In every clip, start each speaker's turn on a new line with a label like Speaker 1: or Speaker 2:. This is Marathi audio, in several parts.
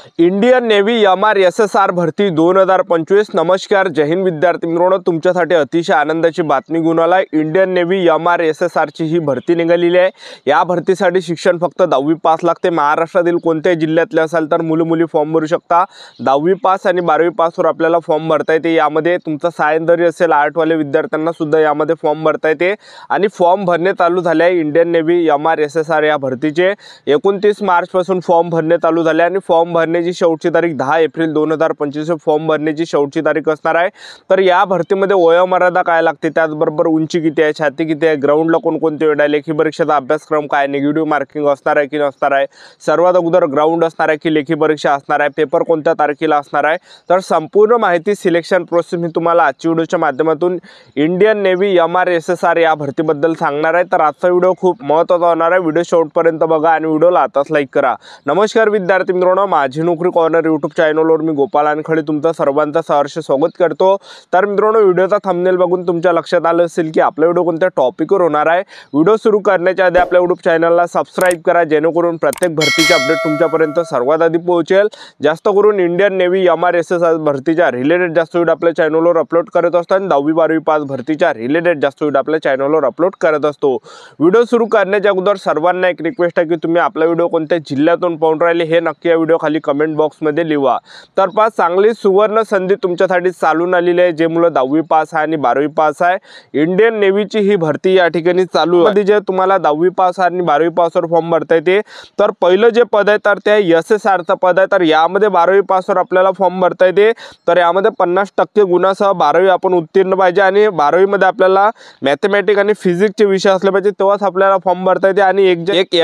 Speaker 1: इंडियन नेव्ही MRSSR भरती 2025। नमस्कार, जय हिंद विद्यार्थी मित्रांनो, तुमच्यासाठी अतिशय आनंदाची बातमी घेऊन आलाय। इंडियन नेव्ही MRSSR ची ही भरती निघालेली आहे। या भरतीसाठी शिक्षण फक्त 10वी पास लागते। महाराष्ट्रातील कोणत्याही जिल्ह्यातले असाल तर मुली फॉर्म भरू शकता। 10वी पास आणि 12वी पास वर आपल्याला फॉर्म भरता येते। यामध्ये तुमचा सायन्स जरी असेल, आर्ट वाले विद्यार्थ्यांना सुद्धा यामध्ये फॉर्म भरता येते आणि फॉर्म भरणे चालू झाले आहे। इंडियन नेव्ही MRSSR या भरतीचे 29 मार्च पासून फॉर्म भरणे चालू झाले आणि फॉर्म भरण्याची शेवटची तारीख 10 एप्रिल 2025 फॉर्म भरण्याची शेवटची तारीख असणार आहे। तर या भरतीमध्ये वयोमर्यादा काय लागते, त्याचबरोबर उंची किती आहे, छाती किती आहे, ग्राउंडला कोणकोणते वेळ आहे, लेखी परीक्षेचा अभ्यासक्रम काय, निगेटिव्ह मार्किंग असणार आहे की नसणार आहे, सर्वात अगोदर ग्राउंड असणार आहे की लेखी परीक्षा असणार आहे, पेपर कोणत्या तारखेला असणार आहे, तर संपूर्ण माहिती सिलेक्शन प्रोसेस मी तुम्हाला आजच्या व्हिडिओच्या माध्यमातून इंडियन नेव्ही MRSSR या भरतीबद्दल सांगणार आहे। तर आजचा व्हिडिओ खूप महत्त्वाचा होणार आहे। व्हिडिओ शेवटपर्यंत बघा आणि व्हिडिओला आताच लाईक करा। नमस्कार विद्यार्थी मित्रांनो, माझी नोकरी कॉर्नर यूट्यूब चॅनलवर मी गोपाल अनखडे तुमचं सर्वांचं सहर्ष स्वागत करतो। तर मित्रांनो, व्हिडिओचा थंबनेल बघून तुमच्या लक्षात आलं असेल की आपला व्हिडिओ कोणत्या टॉपिकवर होणार आहे। व्हिडिओ सुरू करण्याच्या आधी आपल्या यूट्यूब चॅनलला सबस्क्राइब करा, जेणेकरून प्रत्येक भरतीचे अपडेट तुमच्यापर्यंत सर्वात आधी पोहोचेल। जास्त करून इंडियन नेव्ही MRSSR भरतीच्या रिलेटेड जास्त व्हिडिओ आपल्या चॅनलवर अपलोड करत असतो आणि 10वी 12वी पास भरतीच्या रिलेटेड जास्त व्हिडिओ आपल्या चॅनलवर अपलोड करत असतो। व्हिडिओ सुरू करण्याच्या अगोदर सर्वांना एक रिक्वेस्ट आहे की तुम्ही आपला व्हिडिओ कोणत्या जिल्ह्यातून पाहून राहिले हे नक्की या व्हिडिओ खाली कमेंट बॉक्समध्ये लिहा। तर पास चांगली सुवर्ण संधी तुमच्यासाठी चालून आलेली आहे। जे मुलं 10वी पास आहे आणि 12वी पास आहे, इंडियन नेव्हीची ही भरती या ठिकाणी चालू आहे। जे तुम्हाला 10वी पास आणि 12वी पासवर फॉर्म भरता येते, तर पहिलं जे पद आहे तर ते SSRचं पद आहे। तर यामध्ये 12वी पासवर आपल्याला फॉर्म भरता येते। तर यामध्ये 50% गुणासह 12वी आपण उत्तीर्ण पाहिजे आणि 12वी मध्ये आपल्याला मॅथमॅटिक्स आणि फिजिक्सचे विषय असले पाहिजे, तेव्हाच आपल्याला फॉर्म भरता येते। आणि एक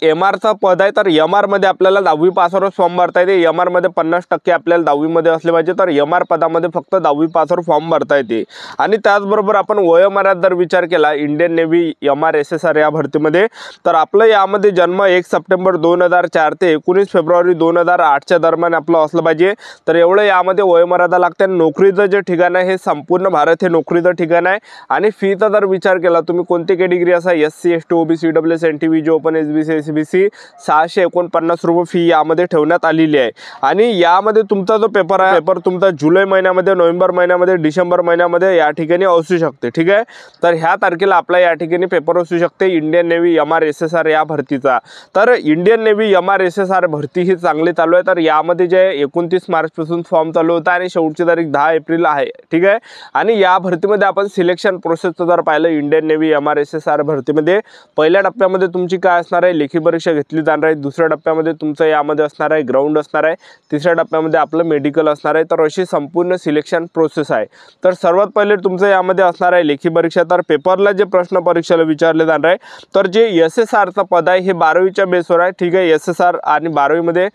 Speaker 1: MRचा पद आहे, तर MR मध्ये आपल्याला 10वी पासवर फॉर्म भरता येते। MR मध्ये 50% आपल्याला 10वी मध्ये असले पाहिजे, तर MR पदामध्ये फक्त 10वी पासवर फॉर्म भरता येते। आणि त्याचबरोबर आपण वयोमर्यादा जर विचार केला इंडियन नेव्ही MRSSR या भरतीमध्ये, तर आपलं यामध्ये जन्म 1 सप्टेंबर 2004 ते 19 फेब्रुवारी 2008 दरम्यान आपलं असलं पाहिजे। तर एवढं यामध्ये वयोमर्यादा लागते। नोकरीचं जे ठिकाण आहे हे संपूर्ण भारत हे नोकरीचं ठिकाण आहे। आणि फीचा जर विचार केला, तुम्ही कोणती कॅटेगरी असा SC ST OBC EWS NTVG open SBC SBC 649 रुपये फी यामध्ये ठेवण्यात आलेली आहे। आणि यामध्ये तुमचा जो पेपर आहे, पेपर तुमचा जुलै महिन्यामध्ये, नोव्हेंबर महिन्यामध्ये, डिसेंबर महिन्यामध्ये या ठिकाणी असू शकते। ठीक आहे, तर ह्या तारखेला आपला या ठिकाणी पेपर असू शकते इंडियन नेव्ही MRSSR या भरतीचा। तर इंडियन नेव्ही MRSSR भरती ही चांगली चालू आहे। तर यामध्ये जे 29 मार्च पासून फॉर्म चालू होता आणि शेवटची तारीख 10 एप्रिल आहे। ठीक आहे, आणि या भरतीमध्ये आपण सिलेक्शन प्रोसेसचं जर पाहिलं इंडियन नेव्ही MRSSR भरतीमध्ये, पहिल्या टप्प्यामध्ये तुमची काय असणार आहे, लेखी परीक्षा घेतली जाणार आहे। दुसऱ्या टप्प्यामध्ये तुमचं यामध्ये असणार आहे ग्राउंड असणार आहे। तिसऱ्या टप्प्यामध्ये आपलं मेडिकल असणार आहे। तर अशी संपूर्ण सिलेक्शन प्रोसेस आहे। तर सर्वात पहिले तुमचं यामध्ये असणार आहे लेखी परीक्षा। तर पेपरला जे प्रश्न परीक्षेला विचारले जाणार आहे, तर जे SSRचं पद आहे हे 12वीच्या बेसवर आहे। ठीक आहे, SSR आणि 12वी मध्ये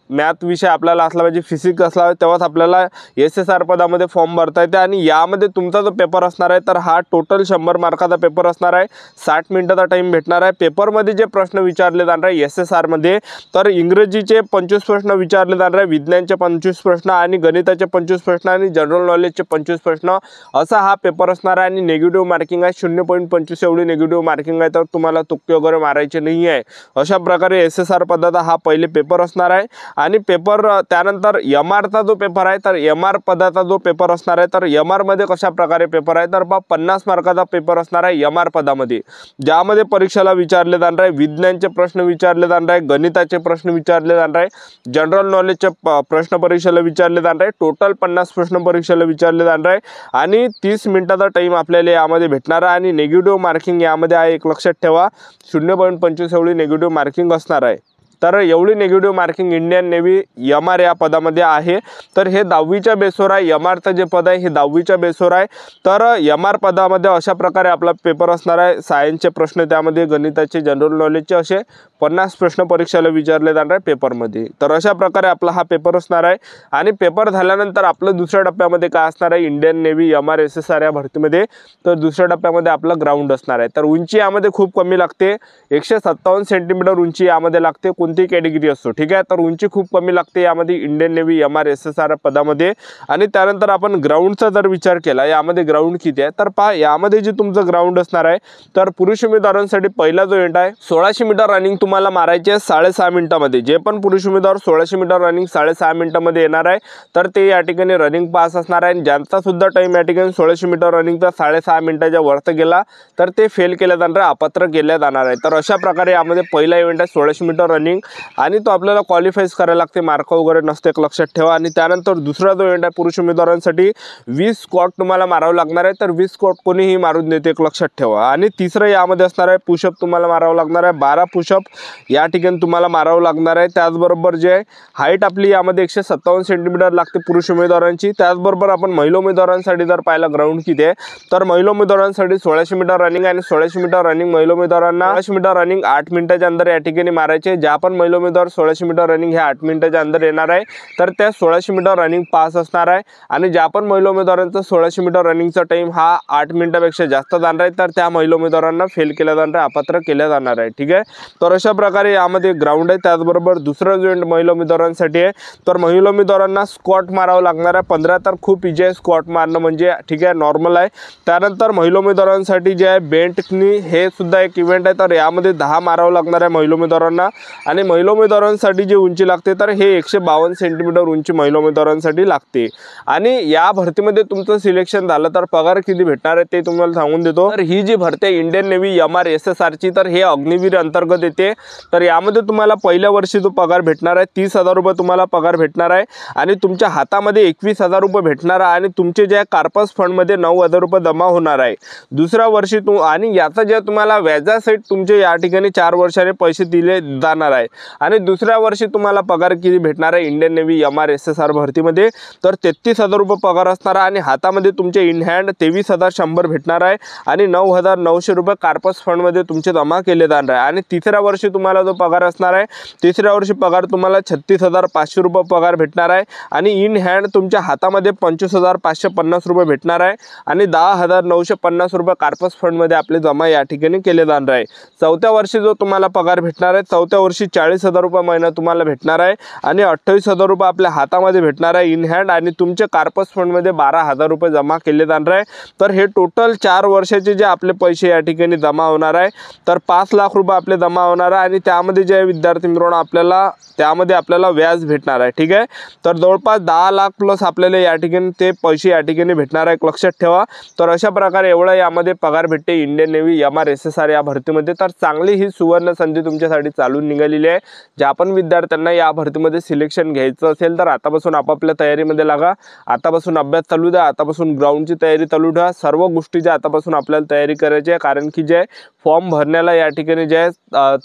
Speaker 1: मॅथ विषय आपल्याला असला पाहिजे, फिजिक्स असला पाहिजे, तेव्हाच आपल्याला SSR पदामध्ये फॉर्म भरता येते। आणि यामध्ये तुमचा जो पेपर असणार आहे, तर हा टोटल 100 मार्काचा पेपर असणार आहे। 60 मिनिटाचा टाइम भेटणार आहे। पेपरमध्ये जे प्रश्न विचारले जाणार आहे SSR मध्ये, तर इंग्रजीचे 25 प्रश्न विचारले जाणार आहे, विज्ञानचे 25 प्रश्न आणि गणिताचे 25 प्रश्न आणि जनरल नॉलेजचे 25 प्रश्न असा हा पेपर असणार आहे। आणि निगेटिव्ह मार्किंग आहे 0.25 एवढी निगेटिव्ह मार्किंग आहे। तर तुम्हाला तुक्के वगैरे मारायचे नाही आहे। अशा प्रकारे SSR पदाचा हा पहिले पेपर असणार आहे। आणि पेपर त्यानंतर MRचा जो पेपर आहे, तर MR पदाचा जो पेपर असणार आहे, तर MR मध्ये कशा प्रकारे पेपर आहे, तर 50 मार्काचा पेपर असणार आहे MR पदामध्ये, ज्यामध्ये परीक्षेला विचारले जाणार आहे विज्ञानचे प्रश्न विचारले जाणार आहे, गणिताचे प्रश्न विचारले जाणार आहे, जनरल नॉलेजचे प्रश्न परीक्षेला विचारले जाणार आहे। टोटल 50 प्रश्न परीक्षेला विचारले जाणार आहे आणि 30 मिनिटाचा टाइम आपल्याला यामध्ये भेटणार आहे। आणि निगेटिव्ह मार्किंग यामध्ये आहे, एक लक्षात ठेवा, 0.25 एवढी निगेटिव्ह मार्किंग असणार आहे। तर एवढी negative marking Indian navy MR या पदामध्ये आहे। तर हे 10वीच्या बेसवर आहे। MRचं जे पद आहे हे 10वीच्या बेसवर आहे। तर MR पदामध्ये अशा प्रकारे आपला पेपर असणार आहे। सायन्सचे प्रश्न, त्यामध्ये गणिताचे, जनरल नॉलेजचे असे 50 प्रश्न परीक्षेला विचारले जाणार आहे पेपरमध्ये। तर अशा प्रकारे आपला हा पेपर असणार आहे। आणि पेपर झाल्यानंतर आपलं दुसऱ्या टप्प्यामध्ये काय असणार आहे इंडियन नेव्ही MRSSR या भरतीमध्ये, तर दुसऱ्या टप्प्यामध्ये आपलं ग्राउंड असणार आहे। तर उंची यामध्ये खूप कमी लागते, 157 सेंटीमीटर उंची यामध्ये लागते, कोणती कॅटेगरी असो। ठीक आहे, तर उंची खूप कमी लागते यामध्ये इंडियन नेव्ही MRSSR पदामध्ये। आणि त्यानंतर आपण ग्राउंडचा जर विचार केला, यामध्ये ग्राउंड किती आहे, तर पहा यामध्ये जे तुमचं ग्राउंड असणार आहे, तर पुरुष उमेदवारांसाठी पहिला जो इव्हेंट आहे 1600 मीटर रनिंग तुम्हाला मारायचे आहे 6.5 मिनिटामध्ये। जे पण पुरुष उमेदवार 1600 मीटर रनिंग 6.5 मिनिटामध्ये येणार आहे तर ते या ठिकाणी रनिंग पास असणार आहे। ज्यांचा सुद्धा टाइम या ठिकाणी 1600 मीटर रनिंगचा 6.5 मिनिटाच्या वरती गेला तर ते फेल केले जाणार आहे, अपात्र केले जाणार आहे। तर अशा प्रकारे यामध्ये पहिला इव्हेंट आहे 1600 मीटर रनिंग आणि तो आपल्याला क्वालिफाईज करायला लागते, मार्क वगैरे नसते, एक लक्षात ठेवा। आणि त्यानंतर दुसरा जो इव्हेंट आहे पुरुष उमेदवारांसाठी 20 स्क्वॉट तुम्हाला मारावं लागणार आहे, तर 20 स्क्वॉट कोणीही मारून देते, एक लक्षात ठेवा। आणि तिसरं यामध्ये असणार आहे पुशअप तुम्हाला मारावं लागणार आहे, 12 पुशअप या ठिकाणी तुम्हाला मारावं लागणार आहे। त्याचबरोबर जे हाईट आपली यामध्ये 157 सेंटीमीटर लागते पुरुष उमेदवारांची। त्याचबरोबर आपण महिला उमेदवारांसाठी जर पाहिलं ग्राउंड किती आहे तर महिला उमेदवारांसाठी 1600 मीटर रनिंग आणि 1600 मीटर रनिंग महिला उमेदवारांना 1600 मीटर रनिंग 8 मिनिटाच्या अंदर या ठिकाणी मारायचे। ज्या पण महिला उमेदवार 1600 मीटर रनिंग हे 8 मिनिटाच्या अंदर येणार आहे तर त्या 1600 मीटर रनिंग पास असणार आहे। आणि ज्या पण महिला उमेदवारांचा 1600 मीटर रनिंगचा टाइम हा 8 मिनिटापेक्षा जास्त जाणार आहे तर त्या महिला उमेदवारांना फेल केला जाणार आहे, अपात्र केले जाणार आहे, ठीक आहे। तर अशा प्रकारे यामध्ये ग्राउंड आहे। त्याचबरोबर दुसरा जो इव्हेंट महिला उमेदवारांसाठी आहे तर महिला उमेदवारांना स्क्वॉट मारावं लागणार आहे 15, तर खूप इजी आहे स्क्वॉट मारणं, म्हणजे ठीक आहे, नॉर्मल आहे। त्यानंतर महिला उमेदवारांसाठी जे आहे बेंट नी हे सुद्धा एक इव्हेंट आहे, तर यामध्ये 10 मारावं लागणार आहे महिला उमेदवारांना। आणि महिला उमेदवारांसाठी जी उंची लागते तर हे 152 सेंटीमीटर उंची महिला उमेदवारांसाठी लागते। आणि या भरतीमध्ये तुमचं सिलेक्शन झालं तर पगार किती भेटणार आहे ते तुम्हाला सांगून देतो। तर ही जी भरती आहे इंडियन नेव्ही MRSSR ची तर हे अग्निवीर अंतर्गत येते। तर यामध्ये तुम्हाला पहिल्या वर्षी जो पगार भेटणार आहे 30,000 रुपये तुम्हाला पगार भेटणार आहे आणि तुमच्या हातामध्ये 21,000 रुपये भेटणार आहे आणि तुमचे जे कार्पस फंडमध्ये 9,000 रुपये जमा होणार आहे दुसऱ्या वर्षी आणि याचा जे तुम्हाला व्याजासहित तुमचे या ठिकाणी 4 वर्षाने पैसे दिले जाणार आहे। आणि दुसऱ्या वर्षी तुम्हाला पगार किती भेटणार आहे इंडियन नेव्ही MRSSR भरतीमध्ये तर 33,000 रुपये पगार असणार आहे आणि हातामध्ये तुमचे इन हँड 23,100 भेटणार आहे आणि 9,900 रुपये कार्पस फंडमध्ये तुमचे जमा केले जाणार आहे। आणि तिसऱ्या वर्षी तुम्हाला जो पगार असणार आहे तिसऱ्या वर्षी पगार तुम्हाला 36,500 रुपये पगार भेटणार आहे आणि इन हँड तुमच्या हातामध्ये 25,550 रुपये भेटणार आहे आणि 10,950 रुपये कार्पस फंडमध्ये आपले जमा या ठिकाणी केले जाणार आहे। चौथ्या वर्षी जो तुम्हाला पगार भेटणार आहे चौथ्या वर्षी 40,000 रुपये महिना तुम्हाला भेटणार आहे आणि 28,000 रुपये आपल्या हातामध्ये भेटणार आहे इन हँड आणि तुमचे कार्पस फंडमध्ये 12,000 रुपये जमा केले जाणार आहे। तर हे टोटल 4 वर्षाचे जे आपले पैसे या ठिकाणी जमा होणार आहे तर 5 लाख रुपये आपले जमा होणार आहे आणि त्यामध्ये जे विद्यार्थी मित्रांनो आपल्याला त्यामध्ये आपल्याला व्याज भेटणार आहे, ठीक आहे। तर जवळपास 10 लाख प्लस आपल्याला या ठिकाणी ते पैसे या ठिकाणी भेटणार आहे, लक्षात ठेवा। तर अशा प्रकारे एवढा यामध्ये पगार भेटते इंडियन नेव्ही MRSSR या भरतीमध्ये। तर चांगली ही सुवर्ण संधी तुमच्यासाठी चालून निघालेली आहे। ज्या पण विद्यार्थ्यांना या भरतीमध्ये सिलेक्शन घ्यायचं असेल तर आतापासून आपापल्या तयारीमध्ये लागा, आतापासून अभ्यास चालू द्या, आतापासून ग्राउंडची तयारी चालू ठेवा, सर्व गोष्टीची आतापासून आपल्याला तयारी करायची आहे। कारण की जे फॉर्म भरण्याला या ठिकाणी जे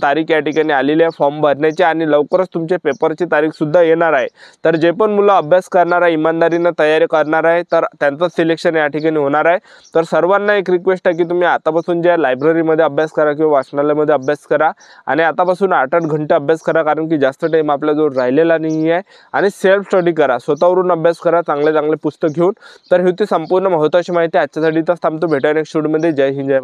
Speaker 1: तारीख या ठिकाणी आलेली आहे फॉर्म भरण्याची आणि लवकरच तुमचे पेपरची तारीख सुद्धा येणार आहे। तर जे पण मुलं अभ्यास करणार आहे, इमानदारीने तयारी करणार आहे तर त्यांचं सिलेक्शन या ठिकाणी होणार आहे। तर सर्वांना एक रिक्वेस्ट आहे की तुम्ही आतापासून जे लायब्ररीमध्ये अभ्यास करा किंवा वाचनालयामध्ये अभ्यास करा आणि आतापासून 8-8 घंटे अभ्यास करा, कारण की जास्त टाइम आपल्याजवळ राहिलेला नाही आहे। आणि सेल्फ स्टडी करा, स्वतःवरून अभ्यास करा, चांगले चांगले पुस्तक घेऊन। तर ही होती संपूर्ण महत्त्वाची माहिती आजच्यासाठी, तर थांबतो, भेटूया नेक्स्ट व्हिडिओमध्ये। जय हिंद, जय